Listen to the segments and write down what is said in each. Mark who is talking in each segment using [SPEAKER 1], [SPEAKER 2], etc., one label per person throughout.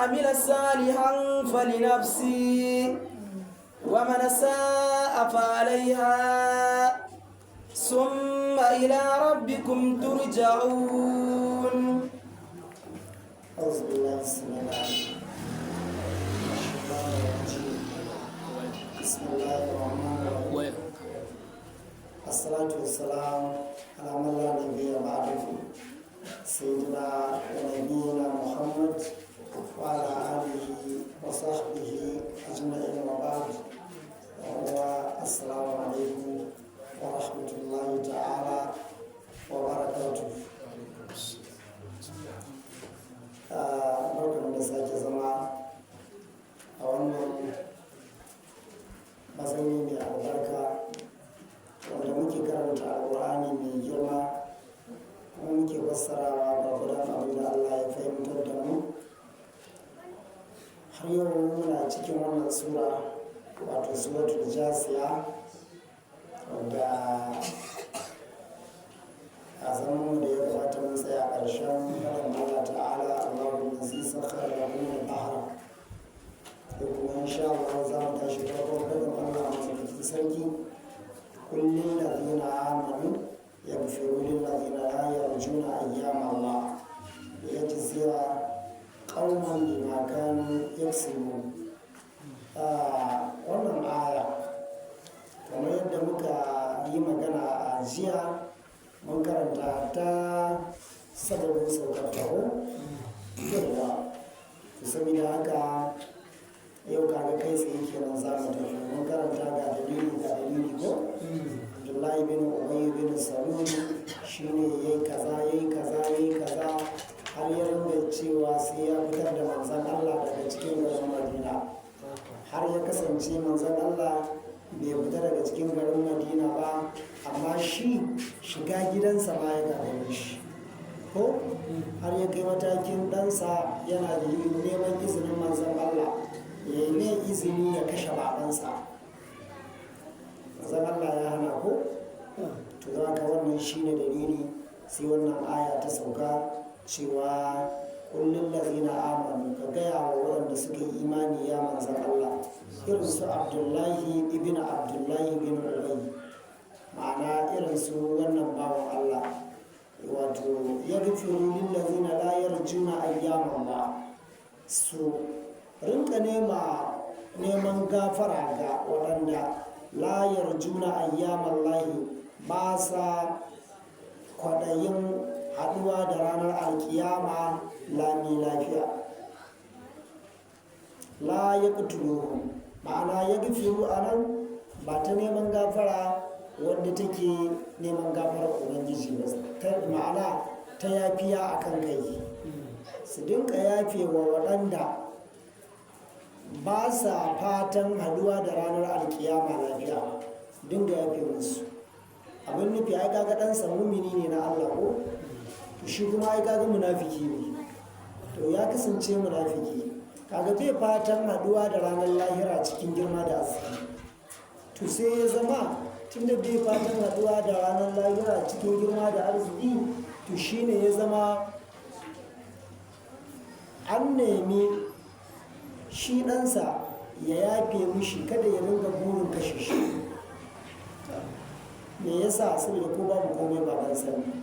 [SPEAKER 1] عمل صالحا فلنفسه ومن ساء فعليها ثم إلى ربكم ترجعون.
[SPEAKER 2] أعوذ بالله السميع العليم. بسم الله الرحمن الرحيم. الصلاة والسلام على من لا نبي بعده سيدنا ونبينا محمد وعلى آله وصحبه أجمعين وبعد. السلام عليكم ورحمة الله تعالى وبركاته. barkan da sake zama a wannan matsayi mai albarka wanda muke karanta alƙur'ani mai girma kuma muke fassarawa gwargwadon abin da Allah ya fahimtar da mu. har yau muna cikin wannan sura wato suratul jasiya wanda a zaman da ya gabata mun tsaya ƙarshen faɗin Allah ta'ala Allahu allazi sakhkhara lakum al-bahra ko kuma insha Allah za mu tashi farkon faɗin Allah mai sarki kullin ladina amanu yaghfiru lil ladina la yarjuna ayyama Allah liyajziya qauman bima kanu yaksubun. Wannan aya kamar yadda muka yi magana a jiya mun karanta ta sababin saukar taho yawa to saboda haka yau kaga kai tsaye kenan za mu tafi mun karanta ga dalili ko Abdullahi bin Ubay bin Salul shine yayi kaza har ya rinka cewa sai ya fitar da manzon Allah daga cikin garin Madina har ya kasance manzon Allah bai fita daga cikin garin Madina ba amma shi shiga gidansa ma ya gagare shi ko har ya kai matakin ɗansa yana da neman izinin manzon Allah ya yi mai izini ya kashe babansa. Manzon Allah ya hana ko to za ka wannan shi ne dalili sai wannan aya ta sauka cewa kullum lazina amanu ka gaya wa waɗanda suka yi imani ya manzon Allah irin su Abdullahi ibn Abdullahi bin Ubay ma'ana irin su wannan bawan Allah wato ya gafiru lillazina la yarjuna ayyaman ba su rinka neman gafara ga waɗanda la yarjuna ayyaman lahi ba sa kwaɗayin haɗuwa da ranar alkiyama lami lafiya. La ya ƙutulu ma'ana ya gafiru a nan ba ta neman gafara wadda take neman gafarar ubangiji ba ma'ana ta yafiya a kan kai su dinka yafe wa waɗanda ba sa fatan haduwa da ranar alkiyama lafiya dinga yafe musu. Abin nufi ai kaga ɗansa mumini ne na Allah ko shi kuma ai kaga munafiki ne to ya kasance munafiki kaga bai fatan haduwa da ranar lahira cikin girma da asiri to sai ya zama tunda bai fatan haduwa da ranar lahira cikin girma da arziki to shine ya zama an nemi shi ɗansa ya yafe mishi kada ya ringa burin kashe shi. Me yasa saboda ko babu komai baban sani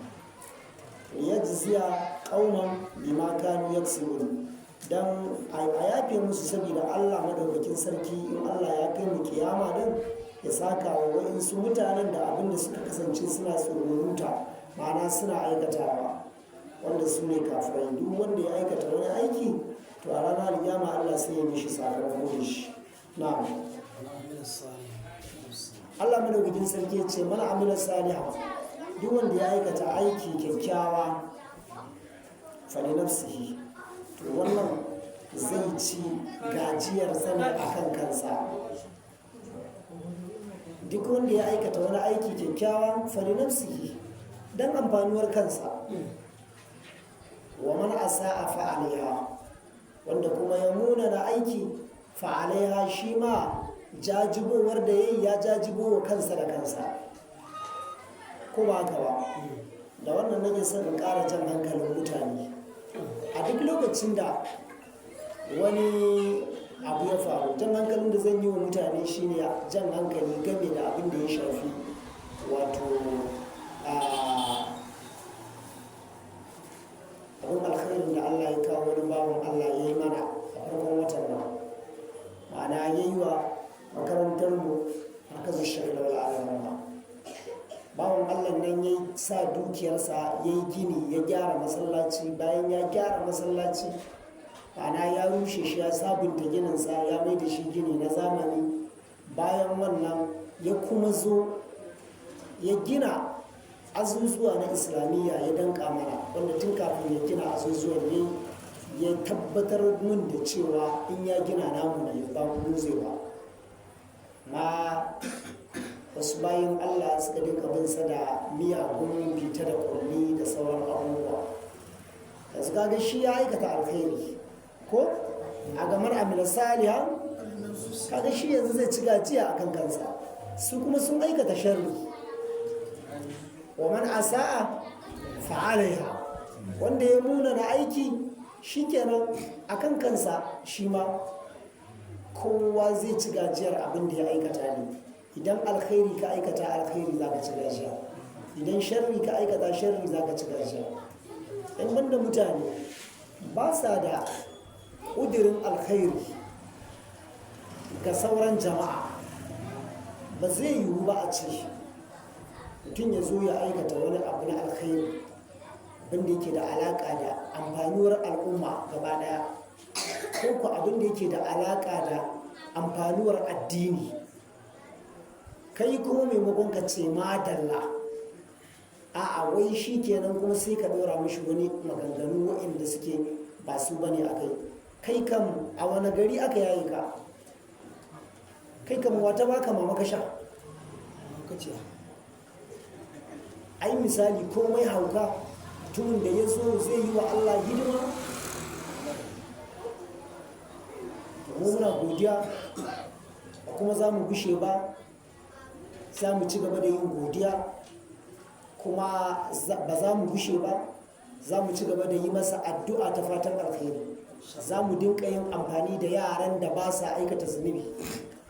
[SPEAKER 2] ya jiziya kauman bima kanu yaksubun dan a yafe musu saboda Allah madaukakin sarki in Allah ya kai mu kiyama din ya saka wa wa'insu mutanen da abin da suka kasance suna tsoronta ma'ana suna aikatawa wanda su ne kafirai. Duk wanda ya aikata wani aiki to a ranar kiyama Allah sai ya mishi sakamako da shi. Na'am. Allah madaukakin sarki ya ce mana amila salihan duk wanda ya aikata aiki kyakkyawa fali nafsihi to wannan zai ci gajiyar sani akan kansa. Duk wanda ya aikata wani aiki kyakkyawa fali nafsihi dan amfanuwar kansa. Wa man asa'a fa alaiha wanda kuma ya muna da aiki fa alaiha shi ma jajibowar da yayi ya jajibo wa kansa da kansa ko ba haka ba. Da wannan nake son in ƙara jan hankalin mutane a duk lokacin da wani abu ya faru. Jan hankalin da zan yi wa mutane shine jan hankali game da abin da ya shafi wato abin alkhairin da Allah ya kawo wani bawan Allah ya yi mana a farkon watan nan, ma'ana ya yi wa makarantar mu markazin shari'ar al'adama. Bawan Allah nan ya sa dukiyarsa ya yi gini, ya gyara masallaci. Bayan ya gyara masallaci, ma'ana ya rushe shi, ya sabunta gininsa, ya mai da shi gini na zamani. Bayan wannan ya kuma zo ya gina azuzuwa na islamiyya ya danka mana, wanda tun kafin ya gina azuzuwan ne ya tabbatar mun da cewa in ya gina namu ne ba mu zai ba. Ma wasu bayan Allah suka dinka binsa da miyagun bita da kurmi da sauran abubuwa. Yanzu kaga shi ya aikata alkhairi ko a gamar amina saliha, kaga shi yanzu zai ci gajiya a kan kansa, su kuma sun aikata sharri. wa man asa'a fa'alaiha, wanda ya muna na aiki shikenan akan kansa, shi ma kowa zai ci gajiyar abin da ya aikata ne. Idan alkhairi ka aikata alkhairi za ka ci gajiya, idan sharri ka aikata sharri za ka ci gajiya. in banda mutane ba sa da ƙudurin alkhairi ga sauran jama'a, ba zai yiwu ba a ce mutum ya zo ya aikata wani abu na alkhairi abinda yake da alaƙa da amfanuwar al'umma gaba ɗaya, ko ku abinda yake da alaƙa da amfanuwar addini, kai kuma maimakon ka ce madalla, a'a wai shi kenan kuma sai ka ɗora mishi wani maganganu waɗanda suke ba su bane a kai kam a wani gari aka yayi ka, kai kam wata baka mama ka sha ai misali komai hauka mutumin da ya zo zai yi wa Allah hidima, muna godiya kuma za mu gushe ba, za mu ci gaba da yin godiya kuma ba za mu gushe ba, za mu ci gaba da yi masa addu'a ta fatan alkhairi. Za mu dinka yin amfani da yaran da ba sa aikata zunubi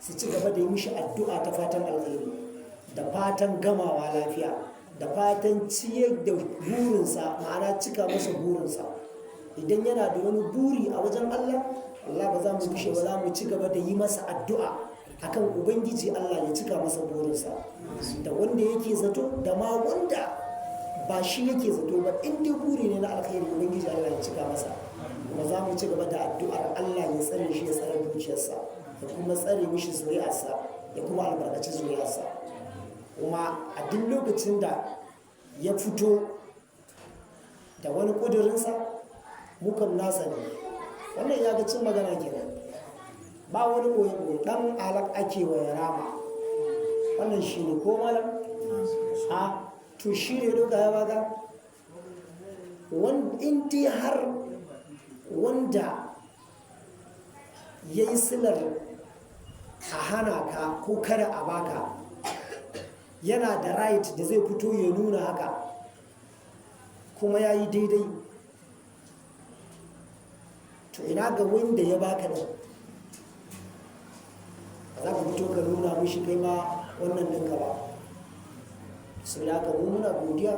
[SPEAKER 2] su ci gaba da yi mishi addu'a ta fatan alkhairi, da fatan gamawa lafiya, da fatan ciyar da burinsa, ma'ana cika masa burinsa. Idan yana da wani buri a wajen Allah, Allah ba za mu gushe ba, za mu ci gaba da yi masa addu'a akan Ubangiji Allah ya cika masa burinsa, da wanda yake zato da ma wanda ba shi yake zato ba. In dai buri ne na alkhairi, Ubangiji Allah ya cika masa. Kuma za mu ci gaba da addu'ar Allah ya tsare shi, ya tsare dukiyarsa, da kuma tsare mishi zuri'arsa, da kuma albarkaci zuri'arsa. Kuma a duk lokacin da ya fito da wani ƙudurinsa, mukan nasa ne. Wannan ya ga cin magana kenan, ba wani ɓoye-ɓoye, ɗan alak ake wa ya rama. Wannan shi ne ko malam? A to shi ne doka ya baka? In dai har wanda ya yi silar a hana ka ko kada a baka yana da right da zai fito ya nuna haka, kuma ya yi daidai, to ina ga wanda ya baka ɗin? za ka fito ka nuna mishi kai ma wannan ɗinka ba. su da haka muna godiya,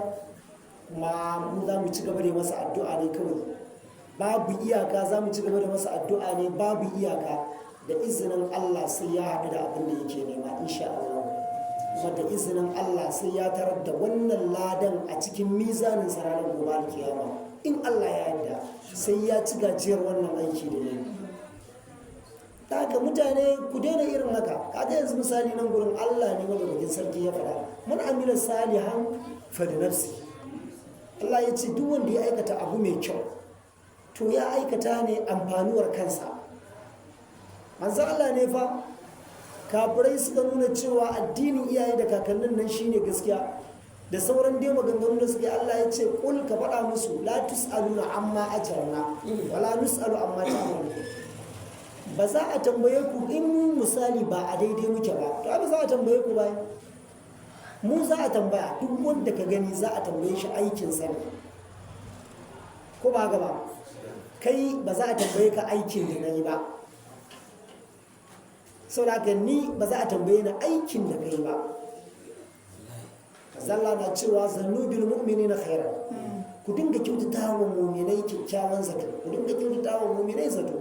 [SPEAKER 2] kuma mu za mu ci gaba da masa addu'a ne kawai, babu iyaka. Za mu ci gaba da masa addu'a ne babu iyaka, da izinin Allah sai ya haɗu da abin da yake nema insha Allah. Kuma da izinin Allah sai ya tarar da wannan ladan a cikin mizanin ranar gobe alkiyama. In Allah ya yarda sai ya ci gajiyar wannan aiki da ne. Ta haka mutane ku daina irin haka. Kaga yanzu misali nan gurin Allah ne madaukakin sarki ya faɗa, man amila salihan fa da nafsi. Allah ya ce duk wanda ya aikata abu mai kyau to ya aikata ne amfanuwar kansa. Manzo Allah ne fa, kafirai suka nuna cewa addinin iyaye da kakannin nan shine gaskiya, da sauran dai maganganu da suke. Allah ya ce kul ka faɗa musu la tus'aluna amma ajrana wala nus'alu amma ta'malun. Ba za a tambaye ku in mu misali ba a daidai muke ba, to ba za a tambaye ku ba. Mu za a tambaya, duk wanda ka gani za a tambaye shi aikin sa, ko ba haka ba? kai ba za a tambaye ka aikin da na yi ba, saboda haka ni ba za a tambaye ni aikin da kai ba. Allah na cewa zannu bil mu'minina khairan, ku dinga kyautata wa mu'minai kyakkyawan zato, ku dinga kyautata wa mu'minai zato.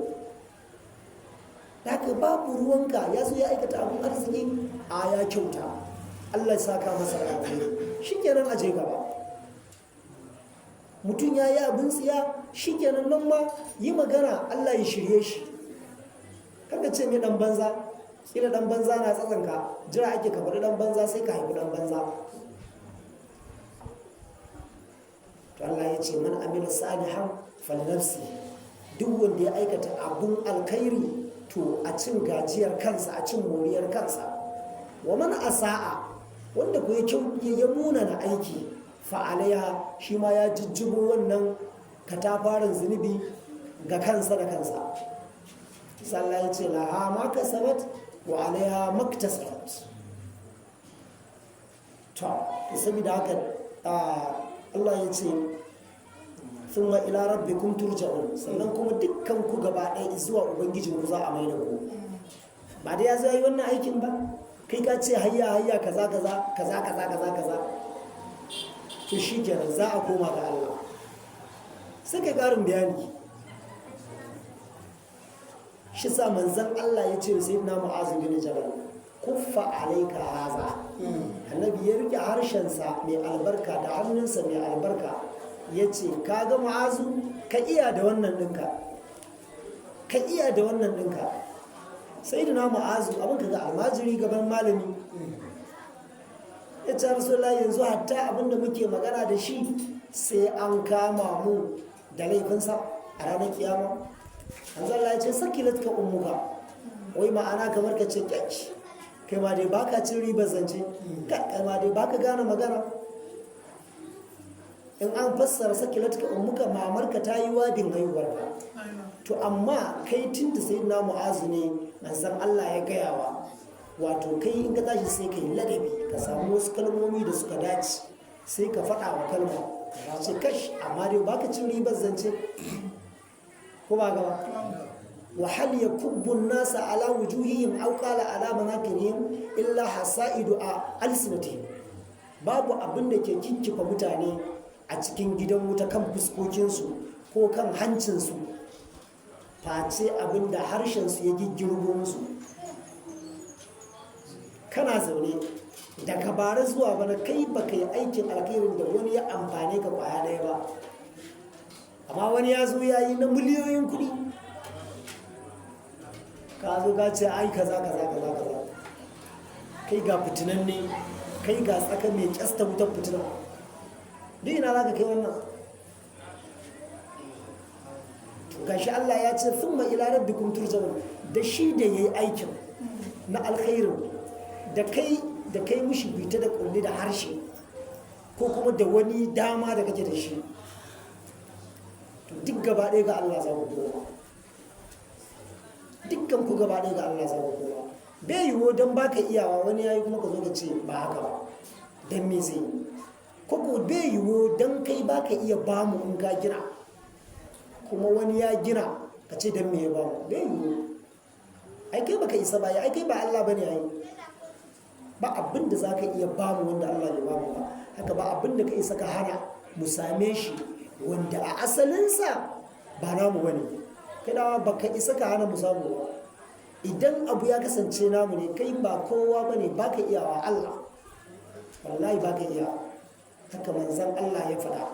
[SPEAKER 2] Haka babu ruwanka ya zo ya aikata abin arziki a ya kyauta, Allah ya saka masa alheri, shikenan aje gaba. Mutum ya yi abin tsiya, shikenan nan ma yi magana Allah ya shirye shi. Karka ce mai dan banza, kila dan banza na tsatsanka, jira ake ka faɗi dan banza sai ka haifi dan banza. To Allah ya ce man amila salihan falinafsi, duk wanda ya aikata abun alkhairi to a cin gajiyar kansa, a cin moriyar kansa. Wa man asa'a, wanda ku ya munana aiki fa alaiha, shi ma ya jijjibo wannan katafaren zunubi ga kansa da kansa. Sallah ya ce laha ma kasabat wa alaiha maktasabat. To saboda haka Allah ya ce thumma ila rabbikum turja'un, sannan kuma dukkan ku gaba ɗaya zuwa ubangijin ku za a mai da ku. Ba da ya zo yi wannan aikin ba, kai ka ce hayya hayya kaza kaza kaza kaza kaza kaza, to shikenan za a koma ga Allah. Sai kai ƙarin bayani. Shi sa manzon Allah ya ce sayyidina Mu'az bin Jabal, kuffa alayka haza. Annabi ya rike harshensa mai albarka da hannunsa mai albarka, ya ce ka ga Mu'azu, ka iya da wannan ɗinka, ka iya da wannan ɗinka. Sai da na Mu'azu abin ka ga almajiri gaban malami, ya ce Rasulullah yanzu hatta abin da muke magana da shi sai an kama mu da laifinsa a ranar kiyama. Allah ya ce sakilat ka ummuka, wai ma'ana kamar ka ce kyakki, kai ma dai baka cin ribar zance, kai ma dai baka gane magana. In an fassara sakilat ka ummuka, mamarka ta yi wadin haihuwarka. To amma kai tun da sai na Mu'azu ne manzon Allah ya gayawa, wato kai in ka tashi sai ka yi ladabi, ka samu wasu kalmomi da suka dace sai ka faɗa wa kalma, ce kash amma dai baka cin ribar zance ko ba gaba. wa hal yakubbu an-nasa ala wujuhihim aw qala ala manakirihim illa hasaidu alsinatihim, babu abin da ke kikkifa mutane a cikin gidan wuta kan fuskokinsu ko kan hancinsu face abin da harshensu ya giggirgo musu. Kana zaune daga bara zuwa bana kai baka yi aikin alkhairin da wani ya amfane ka kwaya daya ba, amma wani ya zo ya yi na miliyoyin kuɗi, ka zo ka ce ai kaza kaza kaza kaza, kai ga fitinan ne, kai ga tsaka mai kyasta wutar fitina, duk ina za ka kai wannan? Gashi Allah ya ce thumma ila rabbikum turja'un, da shi da yayi aikin na alkhairin da kai mushi bita da kulli da harshe ko kuma da wani dama da kake da shi, to duk gaba ɗaya ga Allah za ku koma, dukkan ku gaba ɗaya ga Allah za ku koma. Bai yiwu don baka iyawa wani yayi kuma ka zo ka ce ba haka ba, dan me zai yi? Ko bai yiwu don kai baka iya bamu in ka gina kuma wani ya gina ka ce dan me ya bamu, bai yiwu. Ai kai baka isa ba, ai kai ba Allah bane yayi. Ba abin da za ka iya bamu wanda Allah ya bamu ba, haka ba abin da ka isa ka hana mu same shi wanda a asalinsa ba namu bane. Kai dawa ba ka isa ka hana mu samu ba. Idan abu ya kasance namu ne, kai ba kowa bane, ba ka iya wa Allah, wallahi ba ka iya. Haka manzon Allah ya faɗa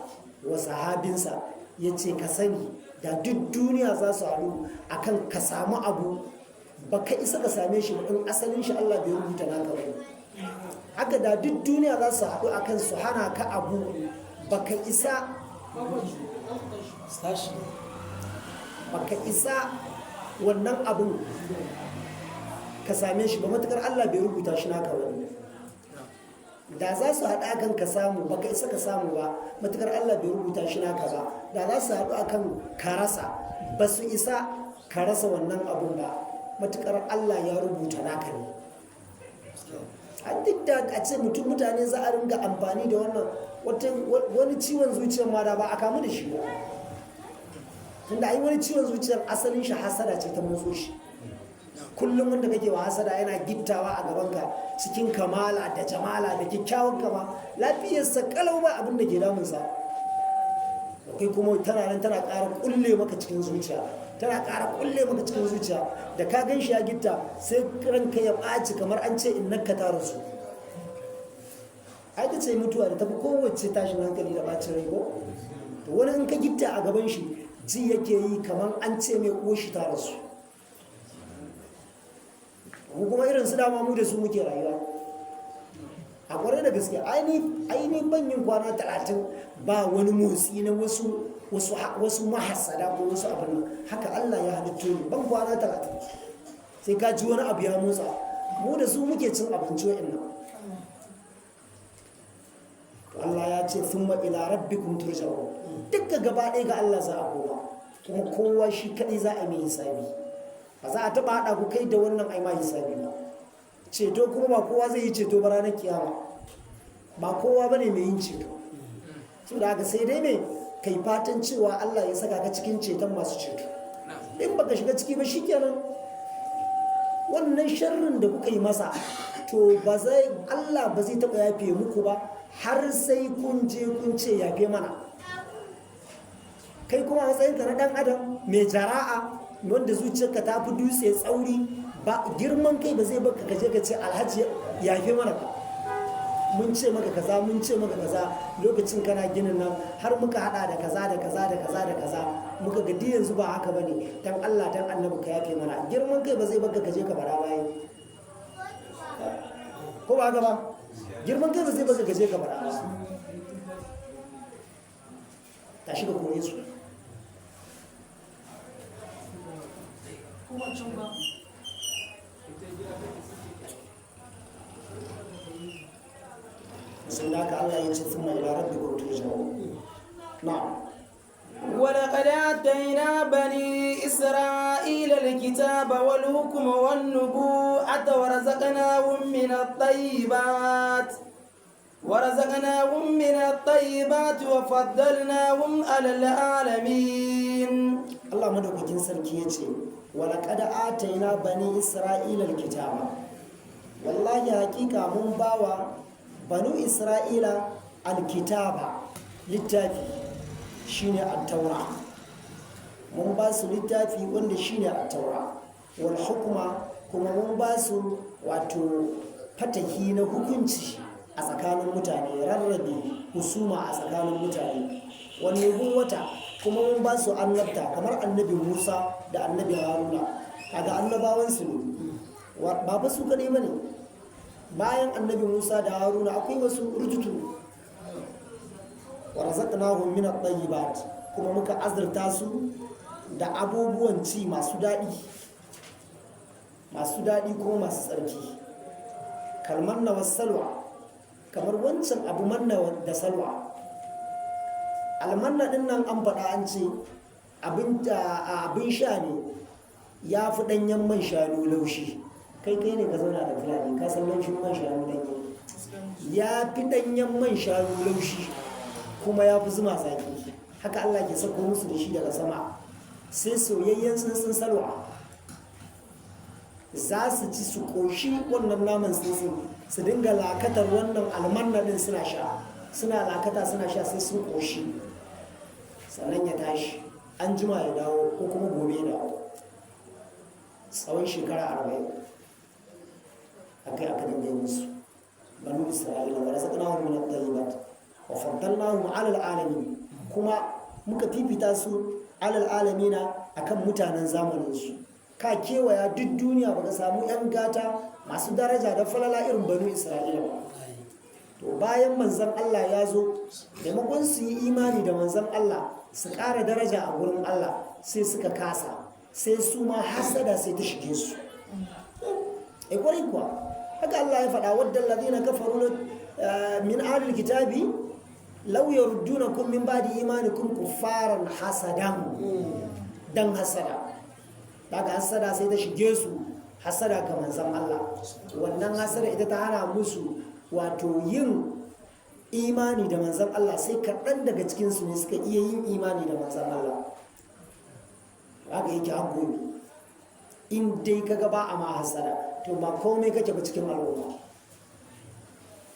[SPEAKER 2] wa sahabinsa, ya ce ka sani da duk duniya za su haɗu akan ka samu abu, ba ka isa ka same shi in asalin shi Allah bai rubuta naka ba. Haka da duk duniya za su haɗu akan su hana ka abu, ba ka isa wannan abun ka same shi ba, matukar Allah bai rubuta shi naka ba. Da za su haɗu akan ka samu, ba ka isa ka samu ba, matukar Allah bai rubuta shi naka ba. Da za su haɗu akan ka rasa, ba su isa ka rasa wannan abun ba, matukar Allah ya rubuta naka ne. A duk da a ce mutane za a ringa amfani da wannan, wani ciwon zuciyar ma da ba a kamu da shi ba. tunda ai wani ciwon zuciyar asalin shi hasada ce ta motso shi. Kullum wanda kake wa hasada yana gittawa a gabanka cikin kamala da jamala da kyakkyawan kama, lafiyarsa kalau ba abin da ke damunsa, kai kuma tana nan tana ƙara kulle maka cikin zuciya, tana ƙara kulle maka cikin zuciya, da ka gan shi ya gitta sai ranka ya ɓaci kamar an ce in nakka ta rasu. ai ta ce mutuwa da tafi kowace tashin hankali da ɓacin rai ko, to wani in ka gitta a gaban shi ji yake yi kamar an ce mai uwar shi ta rasu. mu kuma irin su dama mu da su muke rayuwa a kwarai da gaske. aini ban yin kwana 30 ba wani motsi na wasu mahassada ko wasu abin nan. Haka Allah ya halitto ni ban kwana 30 sai ka ji wani abu ya motsa. mu da su muke cin abinci wa'annan. Allah ya ce thumma ila rabbikum turja'un, dukka gaba ɗaya ga Allah za a koma, kuma kowa shi kaɗai za a mai hisabi. ba za a taɓa haɗa ku kai da wannan ai ma hisabi ba. Ceto kuma ba kowa zai yi ceto ba ranar kiyama, ba kowa ba ne mai yin ceto. su da haka sai dai ne kai fatan cewa Allah ya saka ka cikin ceton masu ceto. in baka shiga ciki ba shikenan, wannan sharrin da kuka yi masa to Allah ba zai taɓa yafe muku ba har sai kun je kun ce yafe mana. kai kuma a matsayinka na ɗan adam mai jara'a wanda zuciyarka ta fi dutse tsauri, ba girman kai ba zai baka kaje ka ce alhaji yafe mana ba. mun ce maka kaza mun ce maka kaza lokacin kana ginin nan har muka hada da kaza da kaza da kaza da kaza muka ga yanzu ba haka bane, dan Allah dan annabi ka yafe mana. girman kai ba zai baka kaje ka bara bayan ko ba haka ba, girman kai ba zai baka kaje ka bara ta shiga kore su. sun da haka Allah ya ce sun mai larar da gwamnati jawo. na'am
[SPEAKER 1] ولقد آتينا بني إسرائيل الكتاب والحكم والنبوءة ورزقناهم من الطيبات وفضلناهم على العالمين.
[SPEAKER 2] Allah madaukakin sarki ya ce ولقد آتينا بني إسرائيل الكتاب, wallahi hakika mun bawa banu Isra'ila alkitaba, littafi shine at-taura. mun ba su littafi wanda shine at-taura, wal hukma kuma mun ba su wato fataki na hukunci a tsakanin mutane, rarrabe husuma a tsakanin mutane, wal nubuwata kuma mun ba su annabta kamar annabi Musa da annabi Haruna. kaga annabawan su ne, ba ba su kadai bane. bayan annabi Musa da Haruna akwai wasu rujutu. wa razaqnahum min at-tayyibat, kuma muka azurta su da abubuwan ci masu daɗi kuma masu tsarki. kalmar na wasalwa, kamar wancan abu manna da salwa. almanna din nan an faɗa an ce abin sha ne ya fi ɗanyen man shanu laushi. kai ne ka zauna da fulani ka san laushin man shanu ɗanye, ya fi ɗanyen man shanu laushi kuma ya fi zuma zaki. haka Allah ke sako musu da shi daga sama. sai soyayyen tsuntsun salwa za su ci su koshi wannan naman tsuntsun, su dinga lakatar wannan almanna din suna sha, suna lakata suna sha sai sun koshi, sannan ya tashi an jima ya dawo ko kuma gobe ya dawo. tsawon shekara 40 akai aka dinga musu banu Isra'ila. wa razaqnahum min at-tayyibat wa faddalnahum 'ala al-'alamin, kuma muka fifita su 'ala al-'alamina akan mutanen zamanin su. ka kewaya duk duniya baka samu yan gata masu daraja da falala irin banu Isra'ila ba. to bayan manzon Allah ya zo, maimakon su yi imani da manzon Allah su ƙara daraja a gurin Allah, sai suka kasa, sai su ma hasada sai ta shige su. kwarai kuwa haka Allah ya faɗa, wadda allazina kafaru min ahlil kitabi law yaruddunakum min ba'di imanikum kuffaran hasadan, dan hasada. daga hasada sai ta shige su, hasada ga manzon Allah. wannan hasada ita ta hana musu wato yin imani da manzon Allah, sai kaɗan daga cikinsu ne suka iya yin imani da manzon Allah. haka yake har gobe. In dai kaga ba a ma hasada to ba komai kake ba cikin al'umma.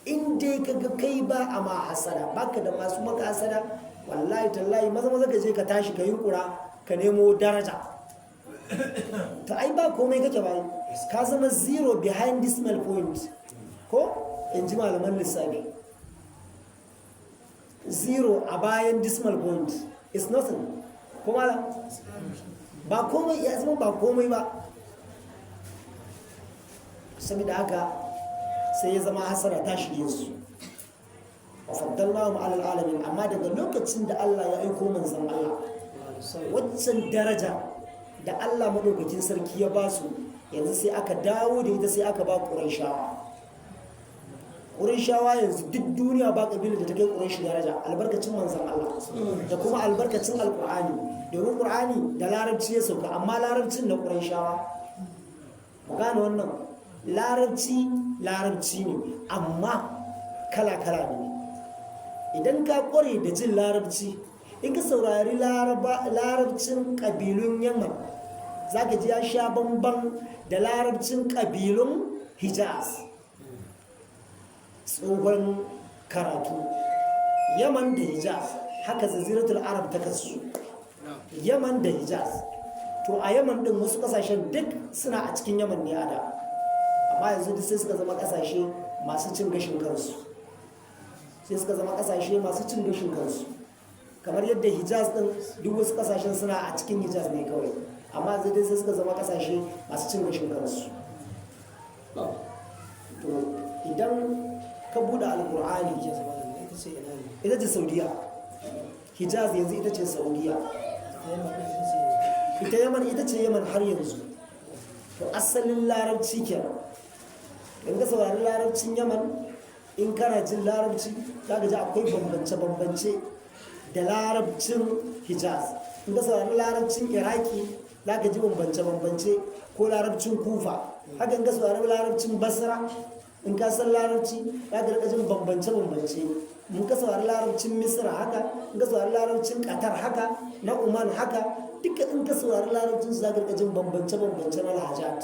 [SPEAKER 2] In dai kaga kai ba a ma hasada, baka da masu maka hasada, wallahi tallahi maza ka je ka tashi ka yunkura ka nemo daraja. Ta ai ba komai kake ba, ka zama zero behind decimal point ko in ji malaman lissafi. Zero a bayan decimal point is nothing. Kuma ba komai ya zama ba komai ba. Saboda haka sai ya zama hasara ta shige su. Wa faddalnahum alal alamin, amma daga lokacin da Allah ya aiko manzon Allah, waccan daraja da Allah madaukakin sarki ya ba su, yanzu sai aka dawo da ita sai aka ba Qurayshawa. Qurayshawa yanzu duk duniya ba kabila da ta kai Quraysh daraja, albarkacin manzon Allah da kuma albarkacin Alqur'ani. Domin Qur'ani da larabci ya sauka, amma larabcin na Qurayshawa, mu gane wannan, larabci ne amma kala-kala ne. Idan ka kware da jin larabci, in ka saurari larabcin ƙabilun Yaman, za ka ji ya sha bamban da larabcin ƙabilun Hijaz. Tsohon karatu, Yaman da Hijaz, haka zaziratul Arab ta kasu. Yaman da Hijaz, to a Yaman ɗin wasu ƙasashen duk suna a cikin Yaman ne a da, amma yanzu duk sai suka zama ƙasashe masu cin gashin kansu. Kamar yadda Hijaz din duk wasu kasashen suna a cikin Hijaz ne kawai, amma zai dai sai suka zama kasashe masu cin gashin kansu. To idan ka bude alkur'ani, ita ce Saudiya. Hijaz yanzu ita ce Saudiya. Ita Yaman ita ce Yaman har yanzu. To asalin larabci kenan. In ka saurari larabcin Yaman, in kana jin larabci za ka ji akwai bambance-bambance da larabcin Hijaz. In ka saurari larabcin Iraki za ka ji bambance-bambance, ko larabcin Kufa. Haka in ka saurari larabcin Basra, in ka san larabci za ka jin bambance-bambance. In ka saurari larabcin Misra haka, in ka saurari larabcin Qatar haka, na Oman haka, duka in ka saurari larabcin za ka jin bambance-bambance na lahajat.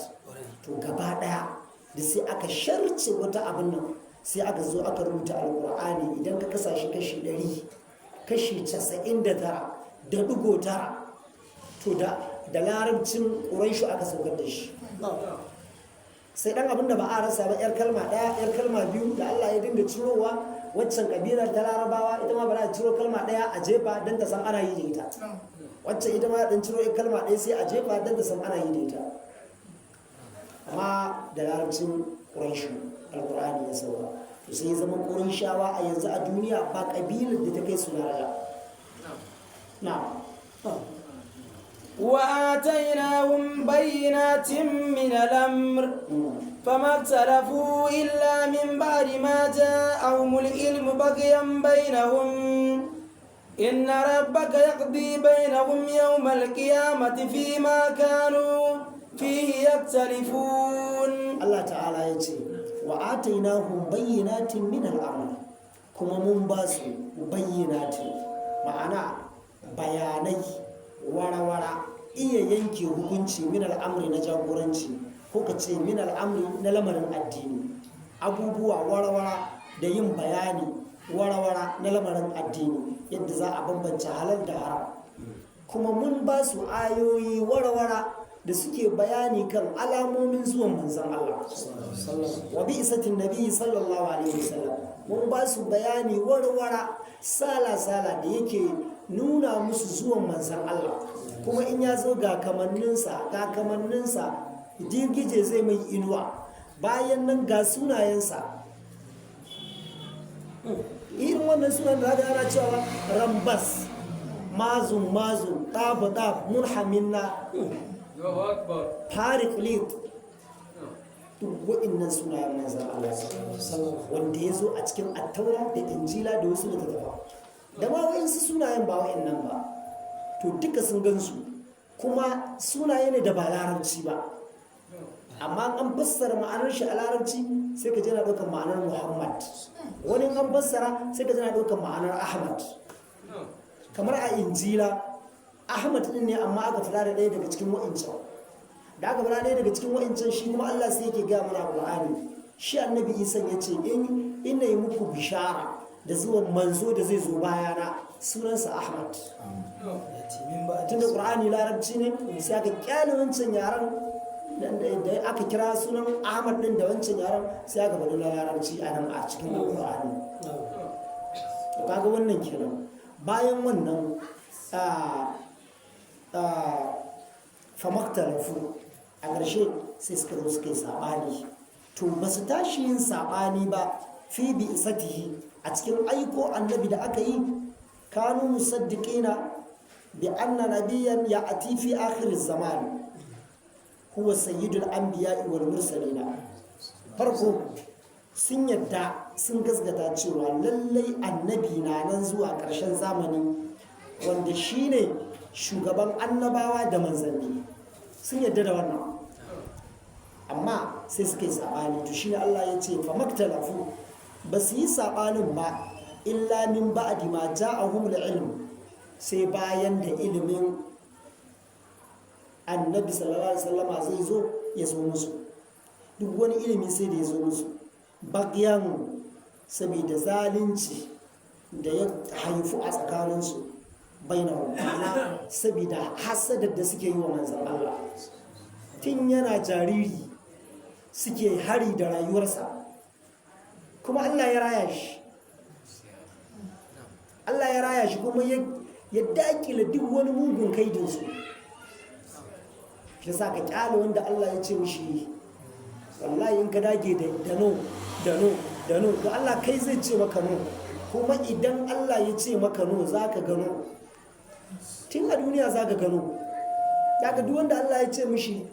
[SPEAKER 2] To gaba daya da sai aka sharce wata abin nan, sai aka zo aka rubuta alkur'ani. Idan ka kasa shi kashi 100, kashi 99.9, to da larabcin Quraishu aka saukar da shi. Sai dan abin da ba a rasa ba, yar kalma daya, yar kalma biyu da Allah ya dinga cirowa. Waccan kabilar ta Larabawa ita ma ba za a ciro kalma daya a jefa don ta san ana yi da ita. Waccan ita ma dan ciro kalma daya sai a jefa don ta san ana yi da ita. Amma da larabcin Quraishu alkur'ani ya sauka, to sai ya zama Qurayshawa a yanzu a duniya ba kabilar da ta kai su daraja.
[SPEAKER 1] وآتيناهم بينات من الأمر فما اختلفوا إلا من بعد ما جاءهم العلم بغيا بينهم إن ربك يقضي بينهم يوم القيامة فيما كانوا فيه يختلفون. الله تعالى يقول وآتيناهم بينات من الأمر، كما منباسوا بينات معنى بياني wara-wara iya yanke hukunci min al'amri na jagoranci, ko ka ce min al'amri na lamarin addini. Abubuwa wara-wara da yin bayani wara-wara na lamarin addini, yadda za a bambance halal da haram. Kuma mun ba su ayoyi wara-wara da suke bayani kan alamomin zuwan manzan Allah wa bi'satin nabi sallallahu alaihi wasallam. Mun ba su bayani warwara sala-sala da yake nuna musu zuwan manzan Allah, kuma in ya zo ga kamanninsa girgije zai mai inuwa, bayan nan ga sunayensa. Irin wannan sunan da ana cewa rambas, mazun, ɗab, murhaminna, Fariklit, duk waɗannan sunayen manzan Allah wanda ya zo a cikin attaura da injila da wasu littattafa, da ma waɗansu sunayen ba waɗannan ba, to duka sun gansu, kuma sunaye ne da ba larabci ba, amma an fassara ma'anar shi a larabci sai ka jana ɗaukar ma'anar Muhammad, wani an fassara sai ka jana ɗaukar ma'anar Ahmad. Kamar a injila
[SPEAKER 2] Ahmad din ne amma aka fara da ɗaya daga cikin wa'incan da aka fara ɗaya daga cikin wa'incan shi kuma Allah sai yake gaya mana Qur'ani shi annabi Isa ya ce in yi muku bishara da zuwan manzo da zai zo bayana sunansa Ahmad tunda Qur'ani larabci ne sai aka kyale wancan yaran da aka kira sunan Ahmad din da wancan yaran sai aka faɗi na larabci a nan a cikin Qur'ani kaga wannan kenan bayan wannan famaktalafu a ƙarshe sai suka zo suka yi saɓani to ba su tashi yin saɓani ba fi bi isatihi a cikin aiko annabi da aka yi kanu musaddiqina bi anna nabiyyan ya'ti fi akhir zaman huwa sayyidul anbiya'i wal mursalina farko sun yadda sun gasgata cewa lallai annabi na nan zuwa ƙarshen zamani wanda shine shugaban annabawa da manzanni sun yadda da wannan amma sai suka yi saɓani to shine Allah ya ce fa maktalafu ba su yi saɓanin ba illa min ba'di ma ja'ahumul ilm sai bayan da ilimin annabi sallallahu alaihi wasallama zai zo ya zo musu duk wani ilimi sai da ya zo musu bagyan saboda zalunci da ya haifu a tsakaninsu bainahu ma'ana saboda hasadar da suke yi wa manzan Allah tun yana jariri suke hari da rayuwarsa kuma Allah ya raya shi kuma ya dakile duk wani mugun kaidinsu shi sa ka kyale wanda Allah ya ce mishi wallahi in ka dage da no to Allah kai zai ce maka no kuma idan Allah ya ce maka no za ka gano tun a duniya za ka gano daga duk wanda Allah ya ce mishi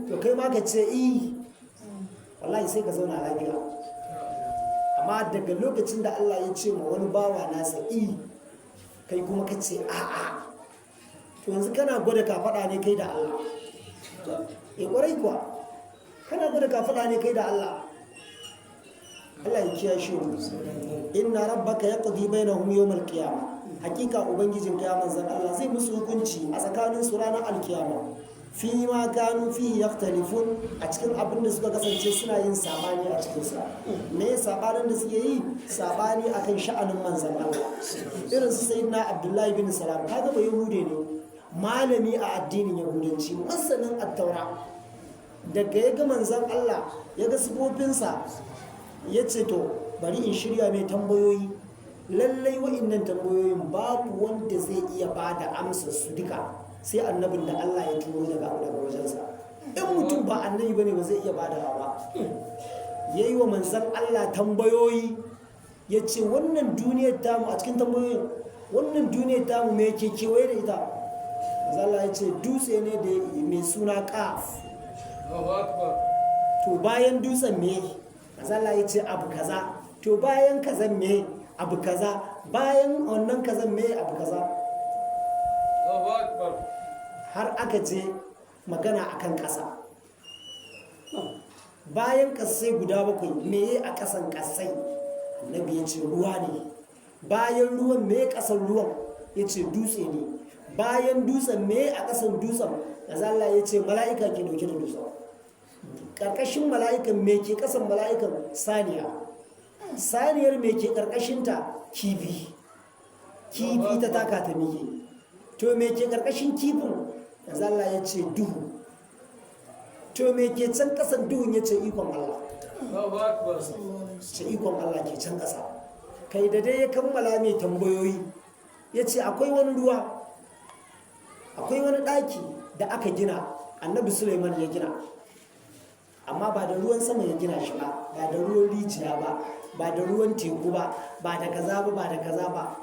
[SPEAKER 2] to kai ma ka ce wallahi sai ka zauna lafiya amma daga lokacin da Allah ya ce ma wani bawa nasa kai kuma ka ce a'a to yanzu kana gwada ka faɗa ne kai da Allah ƙwarai kuwa kana gwada ka faɗa ne kai da Allah Allah ya kiyashe mu inna rabbaka yaqdi bainahum yawmal qiyamah hakika ubangijin kiyaman zan Allah zai musu hukunci a tsakanin su ranar alkiyama fi ma kanu fi yaktalifun a cikin abin da suka kasance suna yin sabani a cikin sa me sabanin da suke yi sabani akan sha'anin manzon Allah irin su sayyidina Abdullahi bin Salam kaga ba yahude ne malami a addinin yahudanci masanin at-taura daga ya ga manzon Allah ya ga sifofinsa ya ce to bari in shirya mai tambayoyi lallai wa'innan tambayoyin babu wanda zai iya ba da amsar su duka sai annabin da Allah ya turo daga wajensa in mutum ba annabi bane ba zai iya ba da ba yayi wa manzon Allah tambayoyi ya ce wannan duniyar tamu a cikin tambayoyin wannan duniyar tamu me yake kewaye da ita manzon Allah ya ce dutse ne da mai suna Qaf to bayan dutsen me Allah ya ce abu kaza to bayan kazan me abu kaza bayan wannan kazan me abu kaza har aka je magana akan ƙasa bayan ƙasai guda bakwai me a ƙasan ƙasai annabi ya ce ruwa ne bayan ruwan me ƙasan ruwan ya ce dutse ne bayan dutsen me a ƙasan dutsen Allah ya ce mala'ika ke dauke da dutsen ƙarƙashin mala'ikan me ke ƙasan mala'ikan saniyar me ke ƙarƙashinta kifi ta taka ta mike to me ke ƙarƙashin kifin Allah ya ce duhu to me ke can ƙasan duhun ya ce ikon Allah ce ikon Allah ke can ƙasa kai da dai ya kammala mai tambayoyi ya ce akwai wani ruwa akwai wani ɗaki da aka gina annabi Suleiman ya gina amma ba da ruwan sama ya gina shi ba ba da ruwan rijiya ba da ruwan teku ba da kaza ba da kaza ba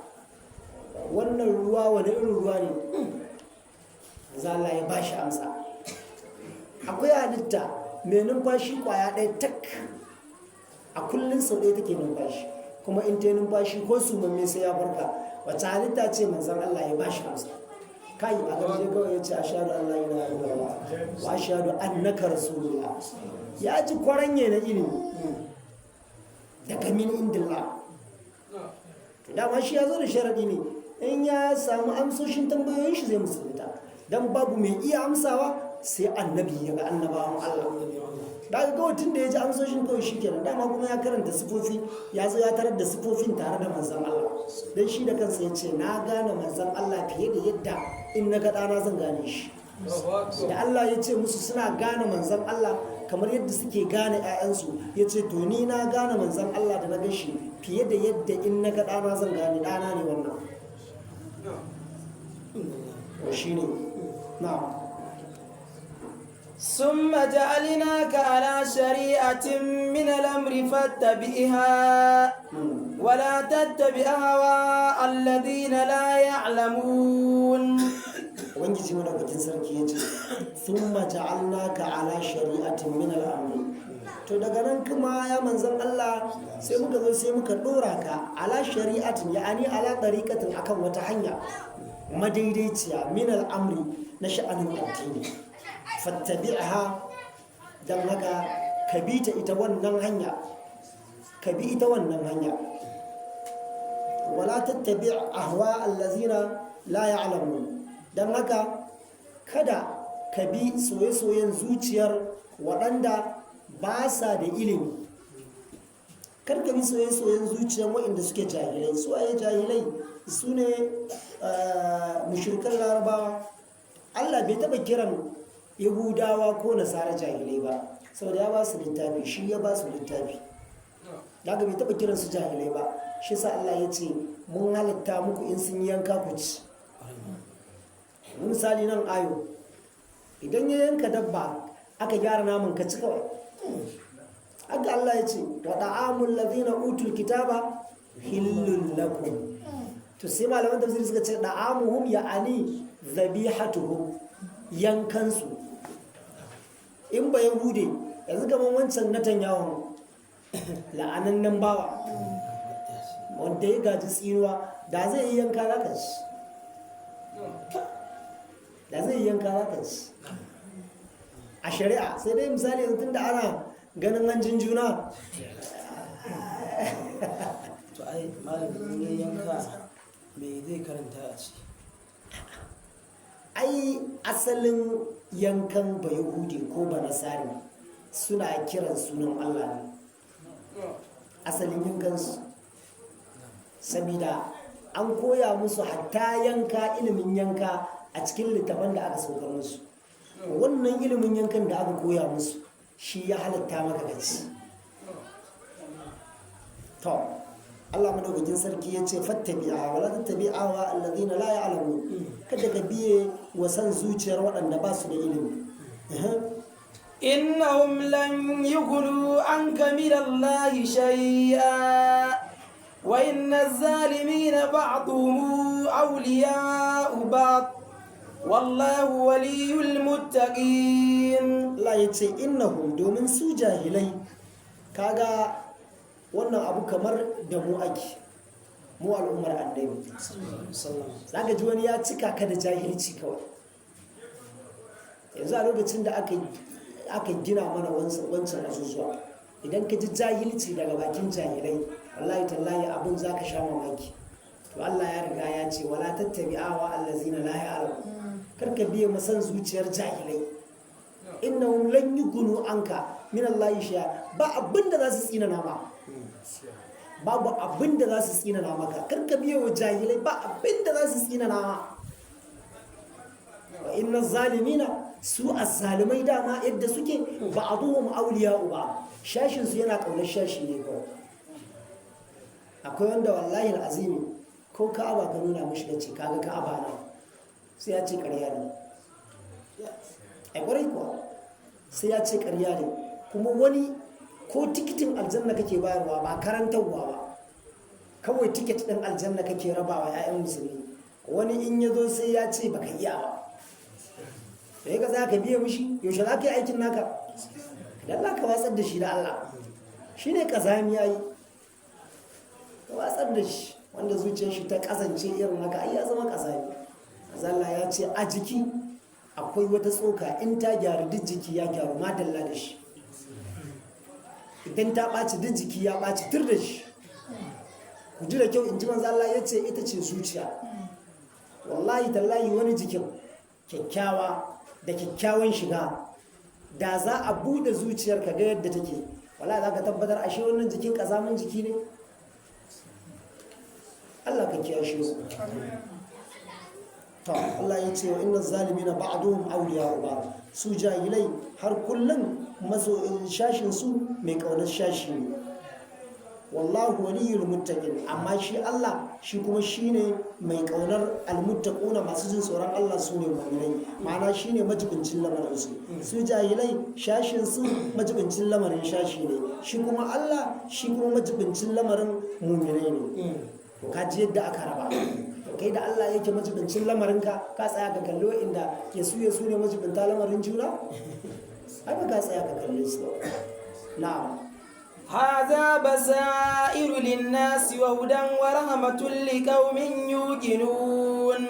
[SPEAKER 2] wannan ruwa wani irin ruwa ne Allah ya bashi amsa akwai halitta mai numfashi kwaya ɗaya tak a kullum sau ɗaya take numfashi kuma in ta numfashi ko su mamme sai ya farka wacce halitta ce manzan Allah ya bashi amsa kai a ƙarshe kawai ya ce ashhadu an la ilaha illallah wa ashhadu annaka rasulullah ya ji kwaranye na ilimi daga min indillah to dama shi ya zo da sharadi ne in ya samu amsoshin tambayoyin shi zai musulunta dan babu mai iya amsawa sai annabi ya ga annabawan Allah daga kawai tun da ya ji amsoshin kawai shi kenan dama kuma ya karanta sifofi ya zo ya tarar da sifofin tare da manzan Allah don shi da kansa ya ce na gane manzan Allah fiye da yadda in na ga ɗana zan gane shi da Allah ya ce musu suna gane manzan Allah kamar yadda suke gane 'ya'yansu ya ce to ni na gane manzan Allah da na gan shi fiye da yadda in na ga ɗana zan gane ɗana ne wannan shi ne na'am
[SPEAKER 1] ثم جعلناك على شريعة من الأمر فاتبعها ولا تتبع أهواء الذين لا يعلمون
[SPEAKER 2] ubangiji mana bakin sarki ya ce sun maja'alnaka ala shari'atin min al'amri to daga nan kuma ya manzan Allah sai muka zo sai muka dora ka ala shari'atin ya'ani ala tariqatin akan wata hanya madaidaiciya min al'amri na sha'anin addini fattabi'ha dan haka ka bi ta ita wannan hanya ka bi ita wannan hanya wala tattabi' ahwa allazina la ya'lamun dan haka kada ka bi soye-soyen zuciyar waɗanda ba sa da ilimi kar ka bi soye-soyen zuciyar waɗanda suke jahilai su waye jahilai su ne mushrikan larabawa Allah bai taɓa kiran yahudawa ko nasara jahilai ba saboda ya ba su littafi shi ya ba su littafi daga bai taɓa kiransu jahilai ba shi sa Allah ya ce mun halatta muku in sun yanka ku ci misali nan ayo idan ya yanka dabba aka gyara naman ka ci kawai haka Allah ya ce wa da'amul ladina utul kitaba hillul lakum to sai malaman tafsiri suka ce da'amuhum ya'ani dhabihatuhum yankansu in ba yahude yanzu gaban wancan Netanyahu la'anannen bawa wanda ya gaji tsinuwa da zai yi yanka zaka ci da zai yi yanka zaka ci a shari'a sai dai misali yanzu tunda ana ganin hanjin juna
[SPEAKER 1] to ai malamin ya yanka me zai karanta a ci
[SPEAKER 2] ai asalin yankan ba yahudi ko ba nasari suna kiran sunan Allah ne asalin yankansu sabida an koya musu hatta yanka ilimin yanka a cikin littafan da aka saukar musu wannan ilimin yankan da aka koya musu shi ya halatta maka gaci to Allah madaukakin sarki ya ce fattabi'a wala tattabi'a wa alladhina la ya'lamun kada ka biye wa san zuciyar waɗanda ba su da ilimi
[SPEAKER 1] innahum lan yughnu anka min Allah shay'a wa inna az-zalimina ba'dhum awliya'u ba'd wallahu waliyul muttaqin.
[SPEAKER 2] Allah ya ce innahum domin su jahilai kaga wannan abu kamar da mu ake mu al'ummar annabi zaka ji wani ya cika ka da jahilci kawai yanzu a lokacin da aka gina mana wancan azuzuwa idan ka ji jahilci daga bakin jahilai wallahi tallahi abin zaka sha mamaki to Allah ya riga ya ce wala tattabi'awa allazina la ya'lamun karka biye masan zuciyar jahilai innahum lan yughnu anka min Allah shay'a ba abinda za su tsina nama babu abinda za su tsina na maka karka biye wa jahilai ba abinda za su tsina nama wa inna zalimina su azzalimai dama yadda suke ba'dhum awliya'u ba shashin su yana kaunar shashi ne kawai akwai wanda wallahi alazimi ko ka'aba ka nuna mishi kace kaga ka'aba na sai ya ce ƙarya ne ai ƙwarai kuwa sai ya ce ƙarya ne kuma wani ko tikitin aljanna kake bayarwa ba karantarwa ba kawai tiket ɗin aljanna kake rabawa 'ya'yan musulmi wani in ya zo sai ya ce baka iya ba da yaka za ka biya mishi yaushe za ka yi aikin naka da Allah ka watsar da shi da Allah shi ne ƙazami ya yi ka watsar da shi wanda zuciyar shi ta kasance irin haka ai ya zama ƙazami zalla ya ce a jiki akwai wata tsoka in ta gyaru duk jiki ya gyaru madalla da shi idan ta ɓaci duk jiki ya ɓaci tur da shi ku ji da kyau in ji manzo Allah ya ce ita ce zuciya wallahi tallahi wani jikin kyakkyawa da kyakkyawan shiga da za a bude zuciyarka ga yadda take wallahi za ka tabbatar ashe wannan jikin kazamin jiki ne. Allah ka kiyashe mu. To Allah ya ce wa innal zalimina ba'duhum awliya'u ba'd, su jahilai har kullum shashin su mai kaunar shashi ne. Wallahu waliyul muttaqin, amma shi Allah shi kuma shine mai kaunar almuttaquna, masu jin tsoron Allah su ne mu'minai, ma'ana shine majibincin lamarin su. Su jahilai shashin su majibincin lamarin shashi ne, shi kuma Allah shi kuma majibincin lamarin mu'minai ne. Ka ji yadda aka raba. Kai da Allah yake majibincin lamarinka ka tsaya ka kallo inda ke su ne majibinta lamarin juna? Ai ba ka tsaya ka kalle su. Na'am.
[SPEAKER 1] هذا بصائر للناس وهدى ورحمة لقوم يوقنون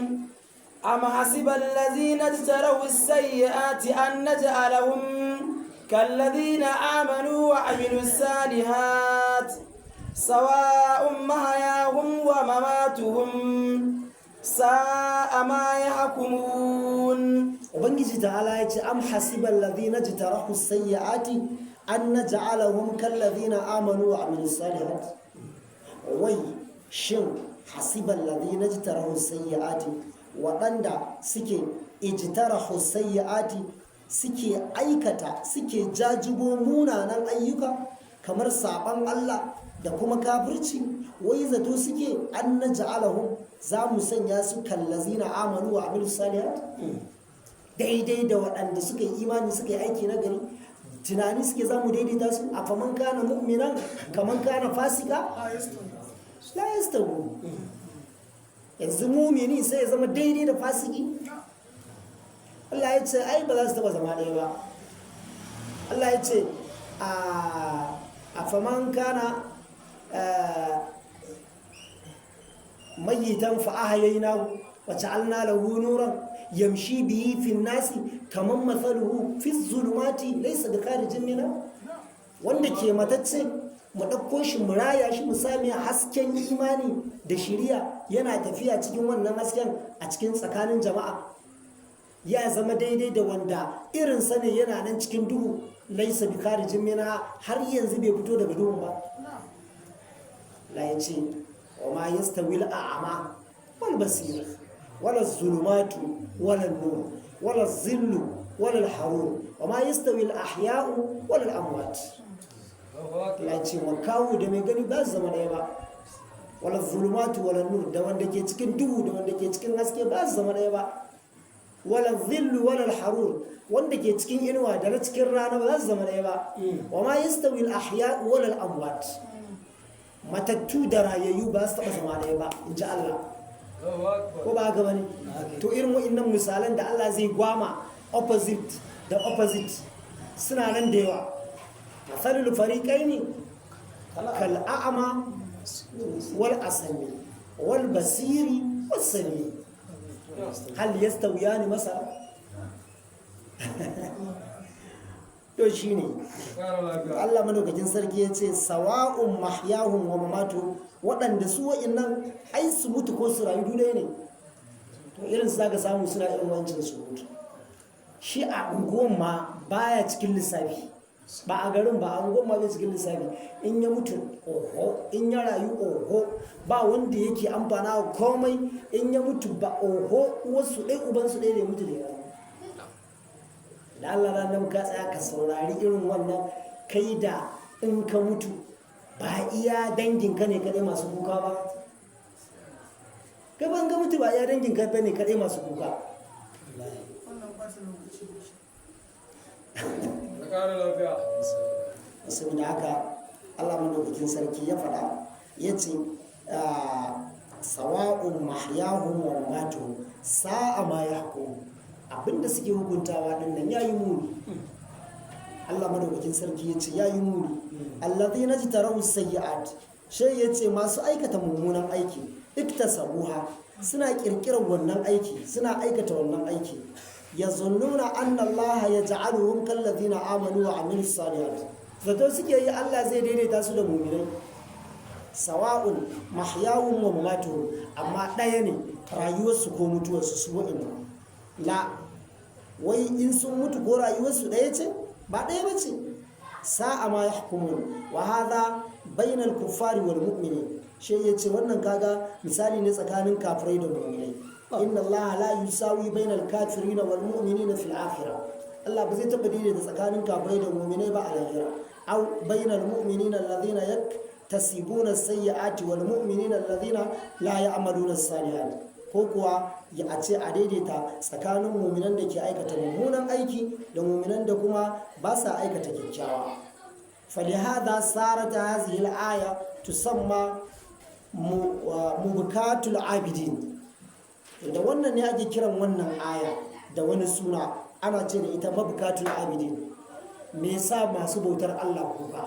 [SPEAKER 1] أم حسب الذين اجتروا السيئات أن نجعلهم كالذين آمنوا وعملوا الصالحات سواء محياهم ومماتهم ساء ما يحكمون.
[SPEAKER 2] Ubangiji ta'ala ya ce am hasibal ladhina jtarahu sayyi'ati an naj'alahum kal ladhina amanu wa amilus salihat. Wai shin hasibal ladhina jtarahu sayyi'ati, waɗanda suke ijtarahu sayyi'ati suke aikata suke jajibo munanan ayyuka kamar saban Allah da kuma kafirci, wai zato suke an naj'alahum za mu sanya su kallazina amanu wa amilus salihat, daidai da waɗanda suka yi imani suka yi aiki na gari. Tunani suke za mu daidaita su a faman kana mu'minan kaman kana fasika la yastawu. Yanzu mumini sai ya zama daidai da fasiki? Allah ya ce ai ba za su taba zama ɗaya ba. Allah ya ce a faman kana mayitan fa ahyaynahu wa ja'alna lahu nuran yamshi bihi fi nasi kaman mathaluhu fi zulumati laysa bikharijin minha. Wanda ke matacce mu ɗauko shi mu raya shi mu sami hasken imani da shiriya yana tafiya cikin wannan hasken a cikin tsakanin jama'a, ya zama daidai da wanda irin sa ne yana nan cikin duhu laysa bikharijin minha, har yanzu bai fito daga duhun ba. La yace wa ma yastawi al-a'ma wal basir wala zulumatu wala nur wala zillu wala harur wa ma yastawi al-ahya'u wala al-amwat. Ya ce makawu da mai gani ba su zama ɗaya ba. Wala zulumatu wala nur, da wanda ke cikin duhu da wanda ke cikin haske ba su zama ɗaya ba. Wala zillu wala harur, wanda ke cikin inuwa da na cikin rana ba za su zama ɗaya ba. Wa ma yastawi al-ahya'u wala al-amwat, matattu da rayayyu ba su taɓa zama ɗaya ba, in ji Allah. Ko ba haka bane? To irin wa'annan misalan da Allah zai gwama opposite da opposite suna nan da yawa. Masalul fariqaini kal a'ma wal asami wal basiri was sami hal yastawiyani masala. To shine Allah madaukakin sarki ya ce sawa'un mahyahum wa mamatuhum, waɗanda su wa'innan ai su mutu ko su rayu dole ne. To irin su zaka samu suna irin wancan su mutu. Shi a unguwan ma baya cikin lissafi, ba a garin ba, a unguwan ma bai cikin lissafi. In ya mutu oho, in ya rayu oho, ba wanda yake amfana wa komai. In ya mutu ba oho, wasu ɗaya ubansu ɗaya da ya mutu da ya rayu. Da Allah ranar ka tsaya ka saurari irin wannan, kai da in ka mutu ba iya danginka ne kadai masu kuka ba. Kai ban ga mutu ba iya danginka ne kadai masu kuka. Saboda haka Allah madaukakin sarki ya faɗa ya ce sawa'un mahyahum wa mamatuhum sa'a ma yahkum, abinda suke hukuntawa din nan yayi muni. Allah madaukakin sarki ya ce yayi muni. Alladhina jtarahu sayyi'at, shi ya ce masu aikata mummunan aiki, iktasabuha, suna kirkirar wannan aiki, suna aikata wannan aiki. Yazunnuna anna Allah yaj'aluhum kalladhina amanu wa amilus salihat, zato suke yi Allah zai daidaita su da mu'minai. sawa'un mahyawun wa mamatuhum amma ɗaya ne rayuwarsu ko mutuwarsu su wa'inna la wai in sun mutu ko rayuwarsu ɗaya ce ba ɗaya ba ce sa'a ma yahkumun wa hadha bainal kuffari wal mu'minin shi yace wannan kaga misali ne tsakanin kafirai da mu'minai inna allaha la yusawi bainal kafirina wal mu'minina fil akhirah Allah ba zai taba daidaita tsakanin kafirai da mu'minai ba a lahira aw bainal mu'minina alladhina yaktasibuna as-sayyi'ati wal mu'minina alladhina la ya'maluna as-salihat ko kuwa ya a ce a daidaita tsakanin mu'minan da ke aikata mummunan aiki da mu'minan da kuma ba sa aikata kyakkyawa falihada sarat hadhihi al-aya tusamma mubkatul abidin da wannan ne ake kiran wannan aya da wani suna ana ce da ita mabkatul abidin me yasa masu bautar Allah kuka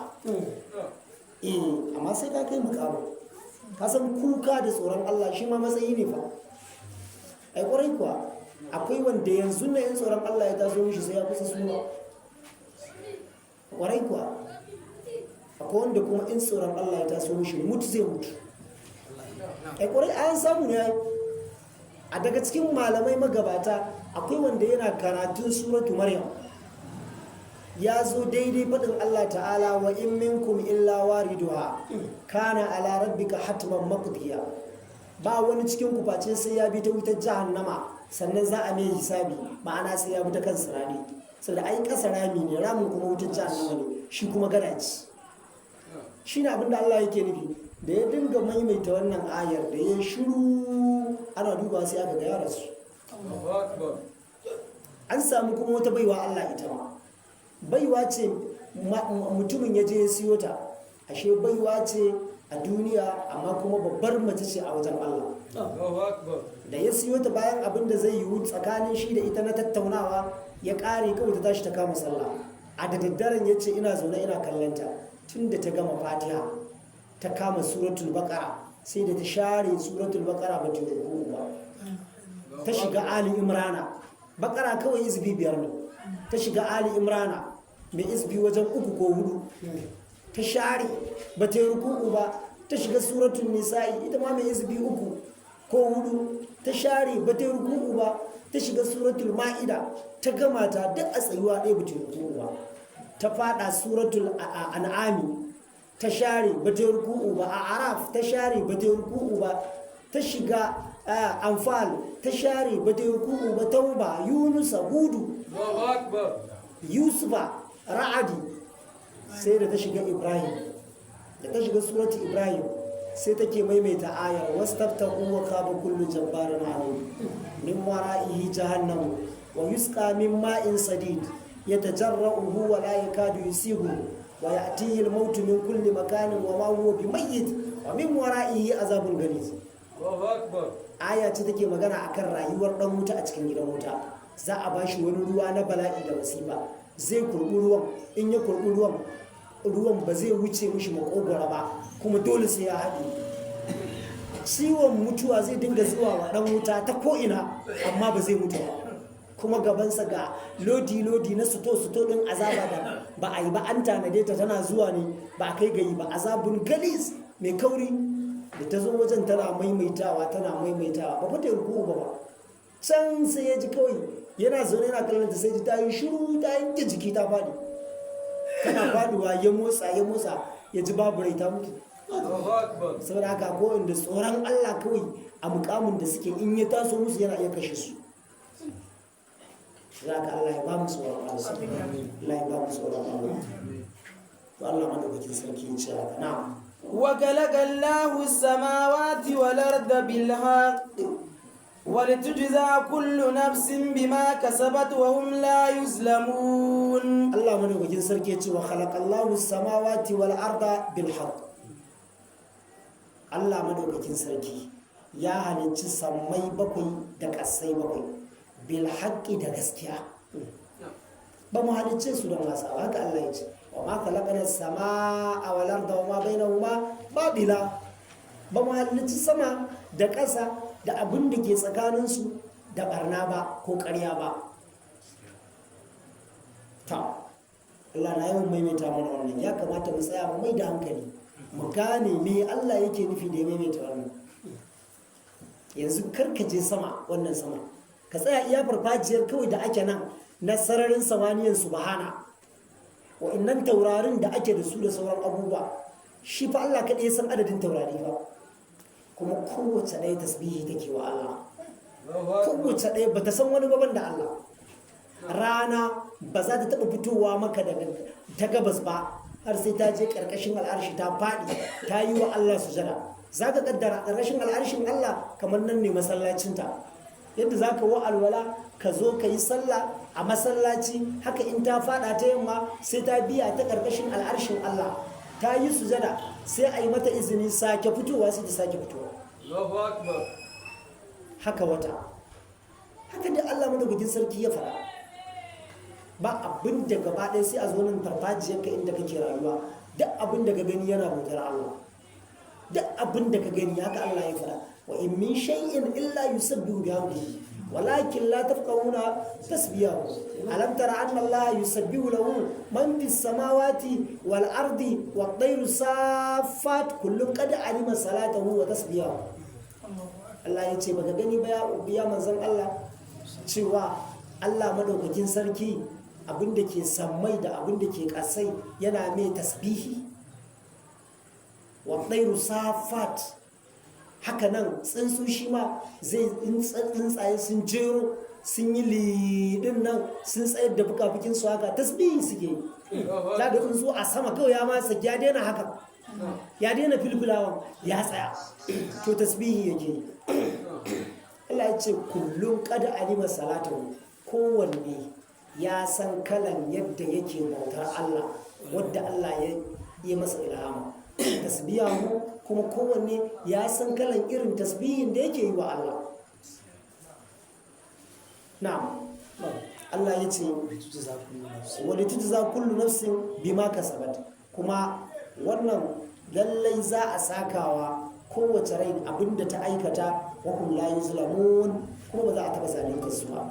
[SPEAKER 2] amma sai ka kai mukamu ka san kuka da tsoron Allah shi ma matsayi ne fa ai kwarai kuwa akwai wanda yanzu ne in tsoron Allah ya taso mishi sai ya kusa suna kwarai kuwa akwai wanda kuma in tsoron Allah ya taso mishi mutu zai mutu ai kwarai an samu ne a daga cikin malamai magabata akwai wanda yana karatun suratu maryam ya zo daidai faɗin Allah ta'ala wa in minkum illa wariduha kana ala rabbika hatman maqdiya ba wani cikin ku face sai ya bi ta wutar jahannama sannan za a mai hisabi ma'ana sai ya bi ta kan sirani saboda ai kasa rami ne ramin kuma wutar jahannama ne shi kuma gadaji shine abin da Allah yake nufi da ya dinga maimaita wannan ayar da ya shiru ana duba sai aka ga ya rasu an samu kuma wata baiwa Allah ita ma baiwa ce mutumin ya je ya siyo ta ashe baiwa ce a duniya amma kuma babbar mace ce a wajen Allah da ya siyo ta bayan abin da zai yiwu tsakanin shi da ita na tattaunawa ya kare kawai ta tashi ta kama sallah a da daddaren ya ce ina zaune ina kallonta tun da ta gama fatiha ta kama suratul baqara sai da ta share suratul baqara ba ta ruku ba ta shiga ali imrana baqara kawai izbi 5 ne ta shiga ali imrana mai izbi wajen 3 ko 4 ta share ba ta ruku ba ta shiga suratul nisa'i ita ma mai izbi 3 ko 4 ta share ba ta ruku ba ta shiga suratul ma'ida ta gama ta duk a tsayuwa ɗaya ba ta ruku ba ta fada suratul an'ami ta share ba ta ruku'u ba a araf ta share ba ta ruku'u ba ta shiga anfal ta share ba ta ruku'u ba tauba yunusa hudu yusufa ra'adi sai da ta shiga ibrahim da ta shiga suratul ibrahim sai take maimaita ayar wastaftahu wa khaba kullu jabbarin alim min wara'ihi jahannam wa yusqa min ma'in sadid yatajarra'uhu wa la yakadu yusihu ويأتيه الموت من كل مكان وما هو بميت ومن ورائه عذاب غليظ aya ce take magana akan rayuwar dan wuta a cikin gidan wuta za a bashi wani ruwa na bala'i da musiba zai kurbi ruwan in ya kurbi ruwan ba zai wuce mishi makogwara ba kuma dole sai ya haɗe ciwon mutuwa zai dinga zuwa wa dan wuta ta ko'ina amma ba zai mutu ba kuma gabansa ga lodi na suto din azaba da ba a yi ba an tanade ta tana zuwa ne ba a kai gayi ba azabun galis mai kauri da ta zo wajen tana maimaitawa ba fata ruku ba can sai ya ji kawai yana zaune yana kallon ta sai ji ta yi shiru ta yanke jiki ta fadi tana faduwa ya motsa ya ji babu rai ta mutu saboda haka ko inda tsoron Allah kawai a mukamin da suke in ya taso musu yana iya kashe su za ka Allah ya ba mu tsoron Allah Allah ya ba mu tsoron Allah to Allah madaukakin sarki ya ce haka na'am
[SPEAKER 1] wa galagallahu as-samawati wal arda bil haqq wa litujza kullu nafsin bima kasabat wa hum la yuzlamun
[SPEAKER 2] Allah madaukakin sarki ya ce wa khalaqallahu as-samawati wal arda bil haqq Allah madaukakin sarki ya halicci sammai bakwai da ƙasai bakwai bil haqqi da gaskiya ba mu halicce su don wasa haka Allah ya ce wa ma khalaqana as-samaa wal arda wa ma bainahuma babila ba mu halicci sama da ƙasa da abin da ke tsakanin su da barna ba ko ƙarya ba ta Allah na yawan maimaita mana wannan ya kamata mu tsaya mu mai da hankali mu gane me Allah yake nufi da ya maimaita wannan. Yanzu karka je sama, wannan sama ka tsaya iya farfajiyar kawai da ake nan na sararin samaniyar subhana, wa'annan taurarin da ake da su da sauran abubuwa, shi fa Allah kaɗai ya san adadin taurari ba, kuma kowace ɗaya tasbihi take wa Allah, kowace ɗaya ba ta san wani baban da Allah. Rana ba za ta taɓa fitowa maka daga ta gabas ba har sai ta je ƙarƙashin al'arshi ta faɗi ta yi wa Allah sujada. Za ka ƙaddara ƙarƙashin al'arshin Allah kamar nan ne masallacinta, yadda za ka wa alwala ka zo ka yi sallah a masallaci, haka in ta faɗa ta yamma sai ta biya ta ƙarƙashin al'arshin Allah ta yi sujada, sai a yi mata izini sake fitowa, sai ta sake fitowa. Haka wata, haka da Allah madaukakin sarki ya fara. Ba abin da gaba ɗaya sai a zo nan farfajiyarka inda kake rayuwa, duk abin da ka gani yana bautar Allah, duk abin da ka gani haka Allah ya fara. Wa in min shay'in illa yusabbihu bihamdihi walakin la tafqahuna tasbihahu. Alam tara anna Allah yusabbihu lahu man fis samawati wal ardi wat tayru saffat kullun qad alima salatahu wa tasbihahu. Allah ya ce baka gani ba ya manzon Allah cewa Allah madaukakin sarki abinda ke sammai da abinda ke kasai yana mai tasbihi. Wa tayru saffat, haka nan tsuntsu shi ma zai tsuntsaye sun jero sun yi lidin nan sun tsayar da fukafukin su haka tasbihi suke. Za ga tsuntsu a sama kawai ya ma saki ya daina haka, ya daina filfilawan ya tsaya, to tasbihi yake. Allah ya ce kullum kada alima salatu, kowanne ya san kalan yadda yake bautar Allah, wadda Allah ya yi masa ilhama. Tasbihu kuma kowanne ya san kalan irin tasbihin da yake yi wa Allah. Na'am, Allah ya ce wali tujza kullu nafsin bima kasabat, kuma wannan lallai za a sakawa kowace rai abinda ta aikata, wa hum la yuzlamun, kuma ba za a taba zalunta su ba.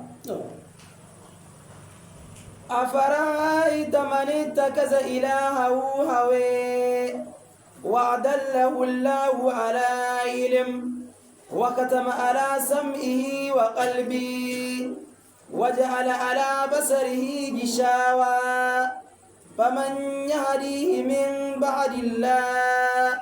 [SPEAKER 1] أفرأيت من اتخذ إلهه هواه وأضله الله على علم وختم على سمعه وقلبه وجعل على بصره غشاوة فمن يهديه من بعد الله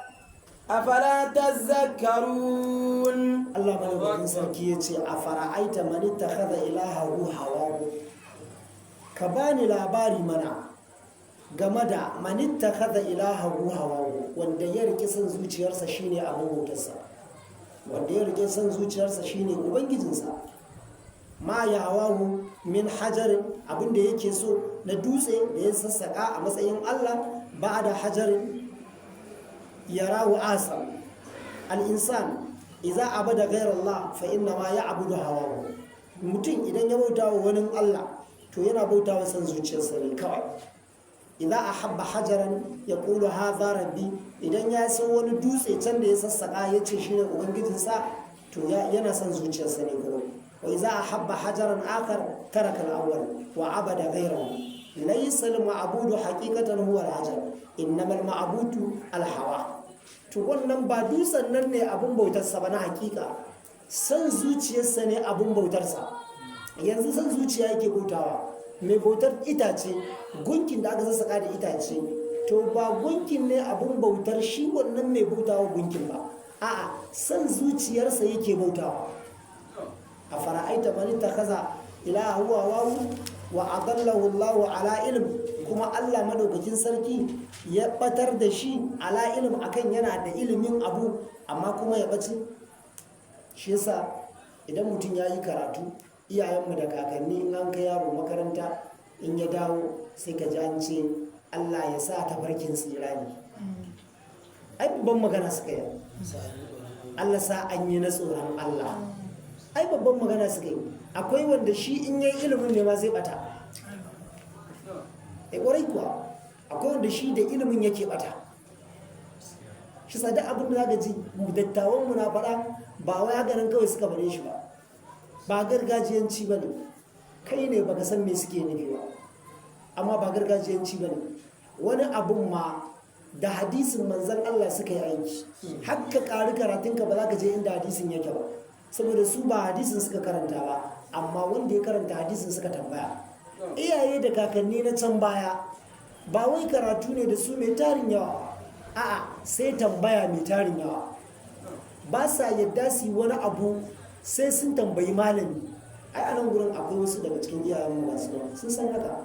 [SPEAKER 1] أفلا تذكرون.
[SPEAKER 2] Allah malaukakin sarki ya ce a fara'aita man ittakhadha ilahahu hawahu, ka bani labari mana game da man ittakhadha ilahahu hawahu, wanda ya rike son zuciyarsa shine abin bautarsa, wanda ya rike son zuciyarsa shine ubangijinsa. Ma ya hawahu min hajarin, abinda yake so na dutse da ya sassaka a matsayin Allah, ba da hajarin yarahu asam. Al-insan idza abada ghayra Allah fa inna ma ya'budu hawahu. Mutum idan ya bauta wa wani Allah to yana bauta wa san zuciyarsa ne kawai. Idza ahabba hajaran yaqulu hadha rabbi, idan ya san wani dutse can da ya sassaka yace shine ubangijinsa, to yana san zuciyarsa ne kawai. Wa idza ahabba hajaran akhar taraka al-awwal wa abada ghayrahu. Laysa al-ma'budu haqiqatan huwa al-hajar, innama al-ma'budu al-hawa. To wannan ba dutsen nan ne abin bautarsa ba na hakika, san zuciyarsa ne abin bautarsa. Yanzu san zuciya yake bautawa, mai bautar itace, gunkin da aka sassaka da itace, to ba gunkin ne abin bautar shi wannan mai bautawa gunkin ba, a'a san zuciyarsa yake bautawa. A fara'aita man ittakhadha ilahahu hawahu wa adallahu Allahu ala ilm, kuma Allah madaukakin sarki ya batar da shi ala ilm akan yana da ilimin abu amma kuma ya bace. Shi yasa idan mutum ya yi karatu, iyayenmu da kakanni in an kai yaro makaranta in ya dawo sai ka ji an ce Allah ya sa tafarkin tsira ne. Ai babban magana suka yi, Allah sa an yi na tsoron Allah. Ai babban magana suka yi. Akwai wanda shi in yayi ilimin ne ma zai bata. Ƙwarai kuwa akwai wanda shi da ilimin yake bata. Shi sa da abin da za ka ji dattawanmu na faɗa ba wai haka nan kawai suka bare shi ba, ba gargajiyanci ba ne. Kai ne baka san me suke nufi ba, amma ba gargajiyanci ba ne. Wani abun ma da hadisin manzan Allah suka yi aiki haka ƙari karatunka ba za ka je inda hadisin yake ba saboda su ba hadisin suka karanta ba amma wanda ya karanta hadisin suka tambaya iyaye da kakanni na can baya ba wai karatu ne da su mai tarin yawa a'a sai tambaya mai tarin yawa ba sa yadda su yi wani abu sai sun tambayi malami ai anan gurin akwai wasu daga cikin iyayen masu sun san haka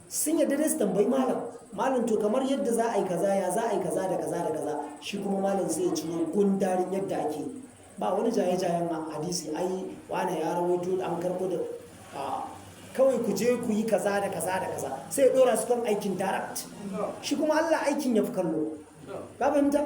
[SPEAKER 2] sun yadda da su tambayi malam to kamar yadda za a yi kaza ya za a yi kaza da kaza da kaza shi kuma malam sai ya ciro gundarin yadda ake ba wani jaye-jayen hadisi ai wane ya rawaito an karbo da kawai ku je ku yi kaza da kaza da kaza sai ya dora su kan aikin direct shi kuma Allah aikin ya fi kallo ka fahimta